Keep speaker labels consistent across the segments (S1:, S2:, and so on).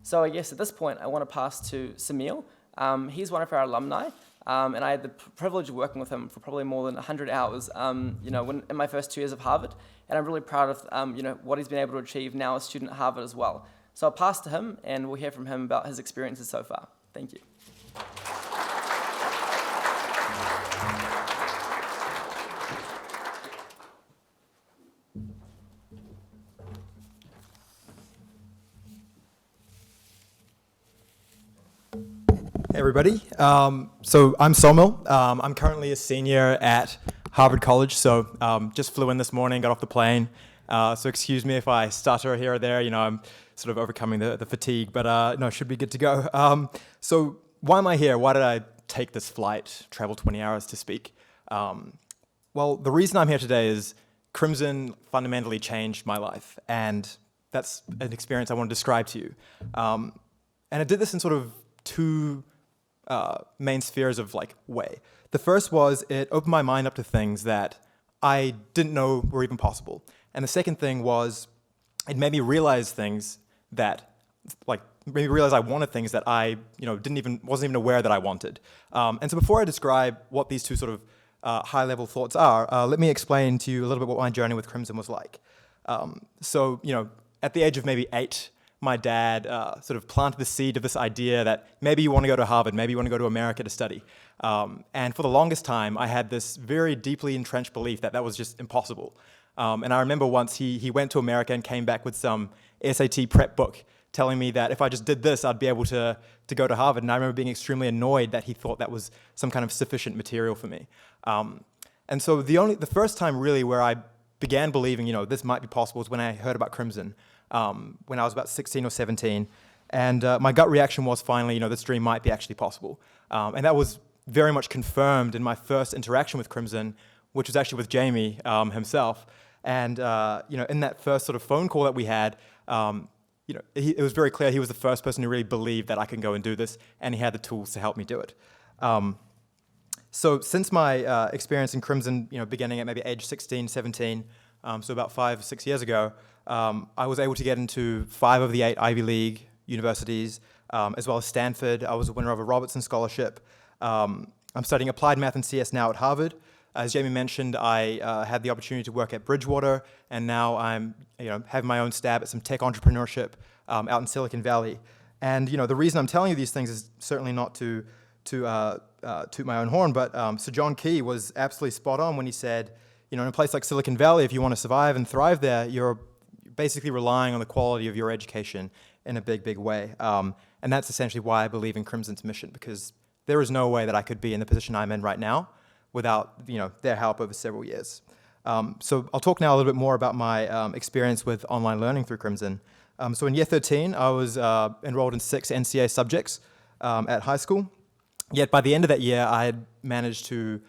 S1: So I guess at this point, I want to pass to Soumil. He's one of our alumni, and I had the privilege of working with him for probably more than 100 hours, in my first 2 years of Harvard. And I'm really proud of, what he's been able to achieve now as a student at Harvard as well. So I'll pass to him, and we'll hear from him about his experiences so far. Thank you.
S2: Hey everybody, so I'm Soumil. I'm currently a senior at Harvard College, so just flew in this morning, got off the plane, so excuse me if I stutter here or there, I'm sort of overcoming the fatigue, but no, should be good to go. So why am I here? Why did I take this flight, travel 20 hours to speak? Well, the reason I'm here today is Crimson fundamentally changed my life, and that's an experience I want to describe to you. And I did this in sort of two main spheres of way. The first was it opened my mind up to things that I didn't know were even possible. And the second thing was it made me realize things that, made me realize I wanted things that I, wasn't even aware that I wanted. And so before I describe what these two sort of high-level thoughts are, let me explain to you a little bit what my journey with Crimson was like. So, at the age of maybe 8, my dad sort of planted the seed of this idea that maybe you want to go to Harvard, maybe you want to go to America to study. And for the longest time, I had this very deeply entrenched belief that that was just impossible. And I remember once he went to America and came back with some SAT prep book telling me that if I just did this, I'd be able to go to Harvard. And I remember being extremely annoyed that he thought that was some kind of sufficient material for me. And so the first time really where I began believing, this might be possible was when I heard about Crimson. When I was about 16 or 17, and my gut reaction was finally, this dream might be actually possible. And that was very much confirmed in my first interaction with Crimson, which was actually with Jamie himself. And in that first sort of phone call that we had, it was very clear he was the first person who really believed that I can go and do this, and he had the tools to help me do it. So since my experience in Crimson, beginning at maybe age 16, 17, so about 5 or 6 years ago, I was able to get into 5 of the 8 Ivy League universities, as well as Stanford. I was a winner of a Robertson Scholarship. I'm studying applied math and CS now at Harvard. As Jamie mentioned, I had the opportunity to work at Bridgewater, and now I'm having my own stab at some tech entrepreneurship out in Silicon Valley. And the reason I'm telling you these things is certainly not to toot my own horn, but Sir John Key was absolutely spot on when he said, in a place like Silicon Valley, if you want to survive and thrive there, you're basically relying on the quality of your education in a big, big way. And that's essentially why I believe in Crimson's mission, because there is no way that I could be in the position I'm in right now without their help over several years. So I'll talk now a little bit more about my experience with online learning through Crimson. So in year 13, I was enrolled in 6 NCA subjects at high school. Yet by the end of that year, I had managed to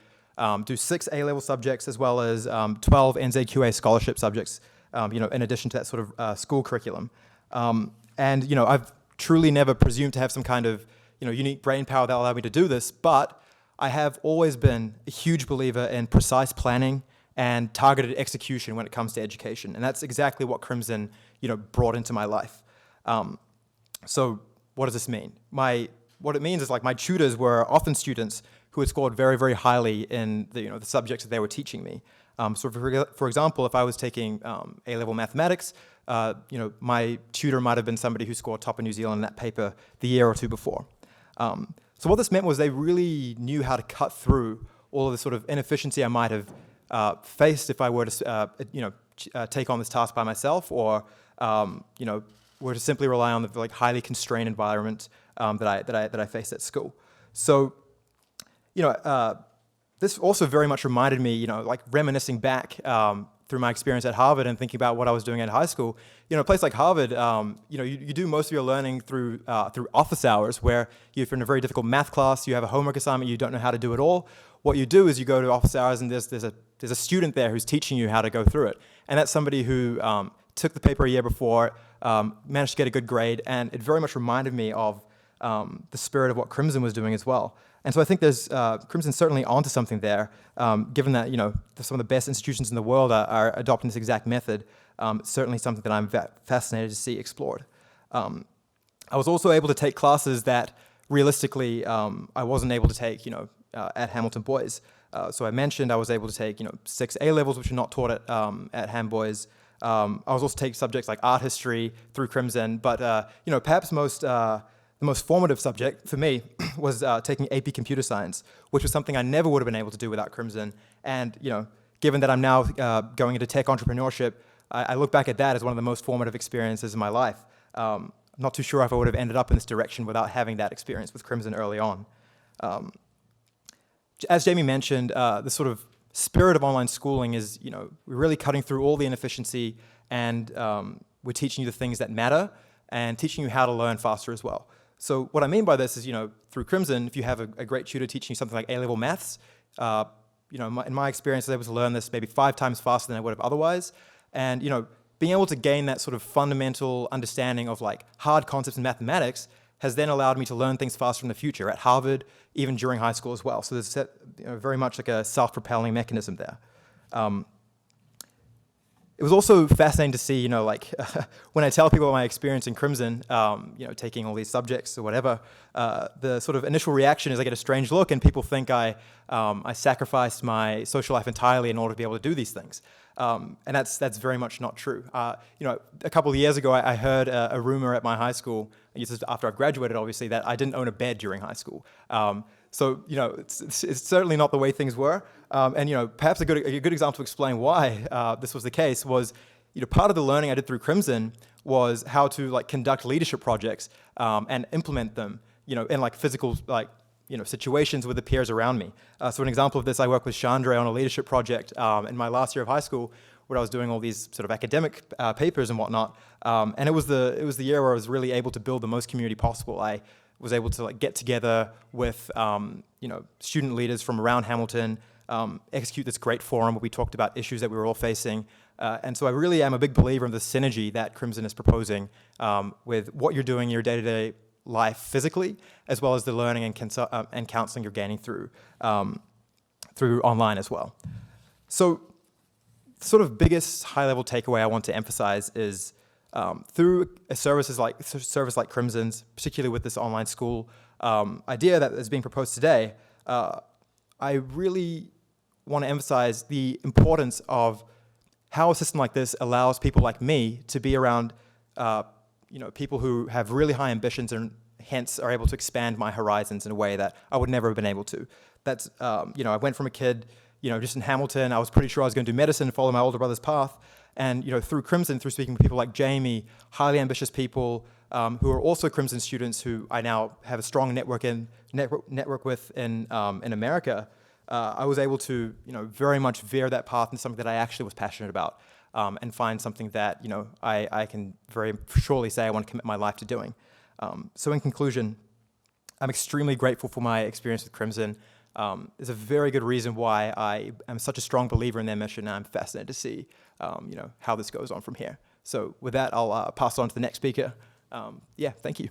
S2: do 6 A-level subjects as well as 12 NZQA scholarship subjects, in addition to that sort of school curriculum. And I've truly never presumed to have some kind of unique brain power that allowed me to do this, but I have always been a huge believer in precise planning and targeted execution when it comes to education. And that's exactly what Crimson brought into my life. So what does this mean? What it means is my tutors were often students who had scored very, very highly in the subjects that they were teaching me. So for example, if I was taking A-level mathematics, my tutor might have been somebody who scored top in New Zealand in that paper the year or two before. So what this meant was they really knew how to cut through all of the sort of inefficiency I might have faced if I were to take on this task by myself, or were to simply rely on the highly constrained environment that I faced at school. So this also very much reminded me, reminiscing back through my experience at Harvard and thinking about what I was doing at high school. A place like Harvard, you do most of your learning through office hours, where if you're in a very difficult math class, you have a homework assignment, you don't know how to do it all. What you do is you go to office hours, and there's a student there who's teaching you how to go through it. And that's somebody who took the paper a year before, managed to get a good grade, and it very much reminded me of the spirit of what Crimson was doing as well. And so I think there's Crimson's certainly onto something there, given that some of the best institutions in the world are adopting this exact method. Certainly something that I'm fascinated to see explored. I was also able to take classes that realistically I wasn't able to take, at Hamilton Boys. So I mentioned I was able to take, 6 A-levels, which are not taught at Ham Boys. I was also taking subjects like art history through Crimson, but perhaps the most formative subject for me was taking AP Computer Science, which was something I never would have been able to do without Crimson. And given that I'm now going into tech entrepreneurship, I look back at that as one of the most formative experiences in my life. I'm not too sure if I would have ended up in this direction without having that experience with Crimson early on. As Jamie mentioned, the sort of spirit of online schooling is, we're really cutting through all the inefficiency, and we're teaching you the things that matter and teaching you how to learn faster as well. So what I mean by this is, through Crimson, if you have a great tutor teaching you something like A-level maths, in my experience, I was able to learn this maybe 5 times faster than I would have otherwise. And, being able to gain that sort of fundamental understanding of like hard concepts in mathematics has then allowed me to learn things faster in the future at Harvard, even during high school as well. So there's very much like a self-propelling mechanism there. It was also fascinating to see, when I tell people about my experience in Crimson, taking all these subjects or whatever, the sort of initial reaction is I get a strange look and people think I sacrificed my social life entirely in order to be able to do these things. And that's very much not true. A couple of years ago, I heard a rumor at my high school, this is after I graduated, obviously, that I didn't own a bed during high school. So, it's certainly not the way things were. And, perhaps a good example to explain why this was the case was, part of the learning I did through Crimson was how to conduct leadership projects and implement them, in physical situations with the peers around me. So an example of this, I worked with Chandra on a leadership project in my last year of high school, where I was doing all these sort of academic papers and whatnot. And it was the year where I was really able to build the most community possible. I was able to get together with student leaders from around Hamilton, execute this great forum where we talked about issues that we were all facing. And so I really am a big believer in the synergy that Crimson is proposing with what you're doing in your day-to-day life physically, as well as the learning and counseling you're gaining through online as well. So the sort of biggest high-level takeaway I want to emphasize is through a service like Crimson's, particularly with this online school idea that is being proposed today, I really want to emphasize the importance of how a system like this allows people like me to be around people who have really high ambitions and hence are able to expand my horizons in a way that I would never have been able to. That's, I went from a kid, just in Hamilton, I was pretty sure I was going to do medicine and follow my older brother's path. And, through Crimson, through speaking with people like Jamie, highly ambitious people who are also Crimson students who I now have a strong network with in America, I was able to, very much veer that path into something that I actually was passionate about and find something that, I can very surely say I want to commit my life to doing. So in conclusion, I'm extremely grateful for my experience with Crimson. There's a very good reason why I am such a strong believer in their mission, and I'm fascinated to see, how this goes on from here. So with that, I'll pass on to the next speaker. Thank you.